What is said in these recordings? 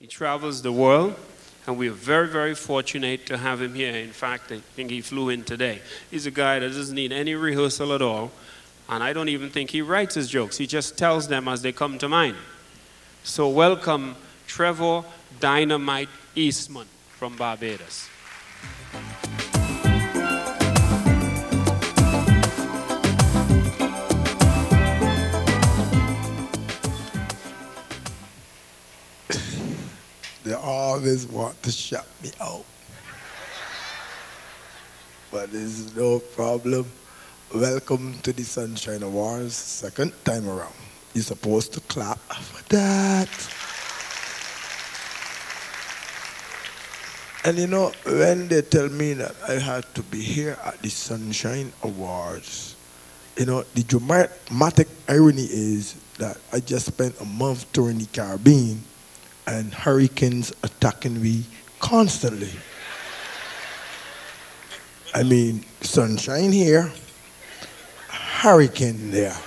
He travels the world, and we are very, very fortunate to have him here. In fact, I think he flew in today. He's a guy that doesn't need any rehearsal at all, and I don't even think he writes his jokes. He just tells them as they come to mind. So welcome, TREVOR Dynamite EASTMAN from Barbados. They always want to shut me out. But there's no problem. Welcome to the Sunshine Awards, second time around. You're supposed to clap for that. And you know, when they tell me that I had to be here at the Sunshine Awards, you know, the dramatic irony is that I just spent a month touring the Caribbean and hurricanes attacking me constantly. I mean, sunshine here, hurricane there.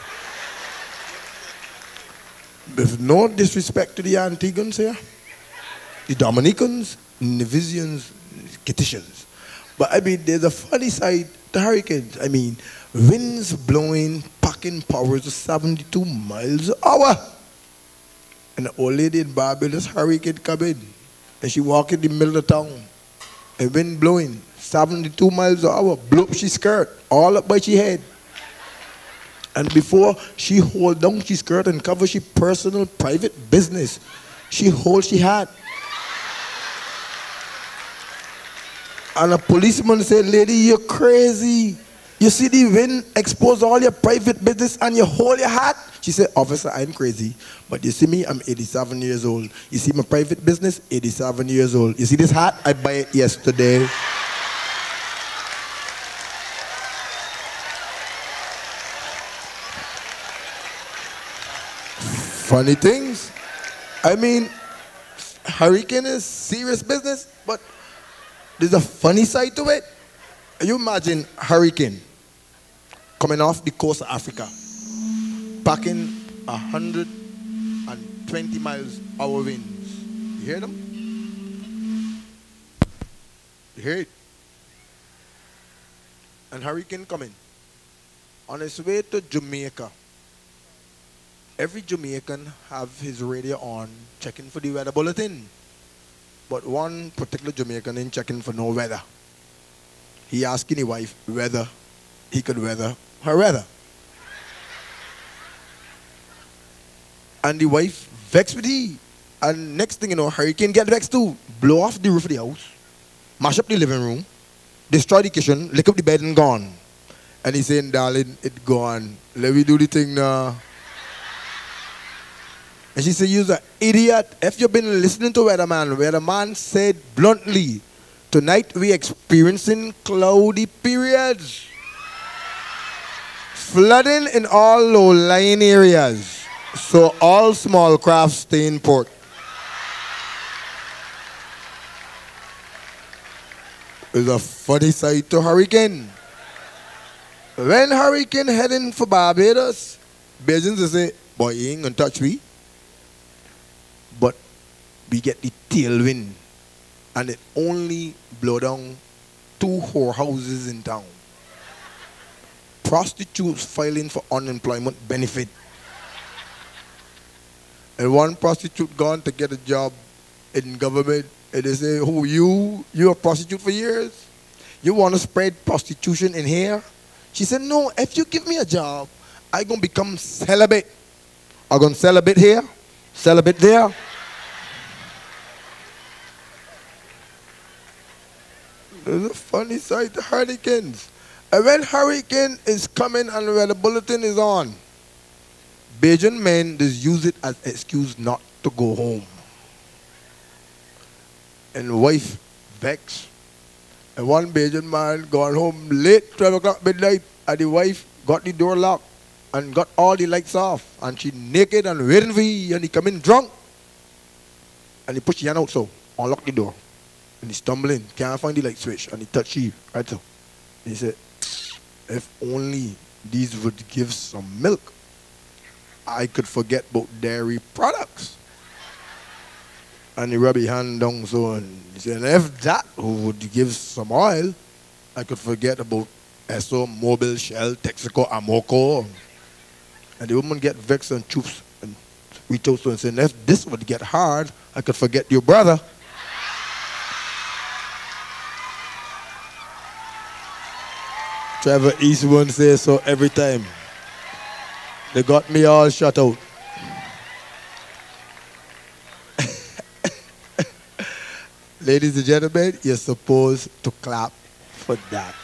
With no disrespect to the Antiguans here, the Dominicans, Nevisians, Kititians. But I mean, there's a funny side to hurricanes. I mean, winds blowing, packing powers of 72 miles an hour. And the old lady in Barbados, hurricane come in, and she walk in the middle of town, and wind blowing, 72 miles an hour, blow up she skirt, all up by she head. And before she hold down she skirt and cover she personal, private business, she hold she hat. And a policeman said, lady, you're crazy. You see the wind expose all your private business and you hold your hat? She said, officer, I'm crazy. But you see me, I'm 87 years old. You see my private business, 87 years old. You see this hat? I buy it yesterday. Funny things. I mean, hurricane is serious business, but there's a funny side to it. You imagine hurricane coming off the coast of Africa, packing 120 miles hour winds. You hear them? You hear it? And hurricane coming on its way to Jamaica. Every Jamaican have his radio on, checking for the weather bulletin. But one particular Jamaican ain't checking for no weather. He asking his wife whether he could weather her weather. And the wife vexed with he. And next thing you know, hurricane get vexed too. Blow off the roof of the house, mash up the living room, destroy the kitchen, lick up the bed and gone. And he's saying, darling, it gone. Let me do the thing now. And she said, you're an idiot. If you've been listening to Weatherman said bluntly, tonight we experiencing cloudy periods. Flooding in all low-lying areas. So all small crafts stay in port. There's a funny side to hurricane. When hurricane heading for Barbados, Bajans say, boy, you ain't gonna touch me. But we get the tailwind, and it only blow down 2 whorehouses in town. Prostitutes filing for unemployment benefit. And one prostitute gone to get a job in government, and they say, who, you a prostitute for years? You want to spread prostitution in here? She said, no, if you give me a job, I'm going to become celibate. I'm going to celibate here, celibate there. There's a funny side to hurricanes. And when hurricane is coming and when the bulletin is on, Bajan men just use it as excuse not to go home. And wife vexed. And one Bajan man gone home late, 12 o'clock midnight, and the wife got the door locked and got all the lights off. And she naked and waiting for you, and he come in drunk. And he push the hand out so, unlock the door. And he stumbling, can't find the light switch, and he touch you, right so. And he said, if only these would give some milk, I could forget about dairy products. And he rub his hand down so, and he said, if that would give some oil, I could forget about Esso, Mobil, Shell, Texaco, Amoco. And the woman get vexed and choops and reach out to her and said, if this would get hard, I could forget your brother. Trevor Eastman says so every time. They got me all shut out. Ladies and gentlemen, you're supposed to clap for that.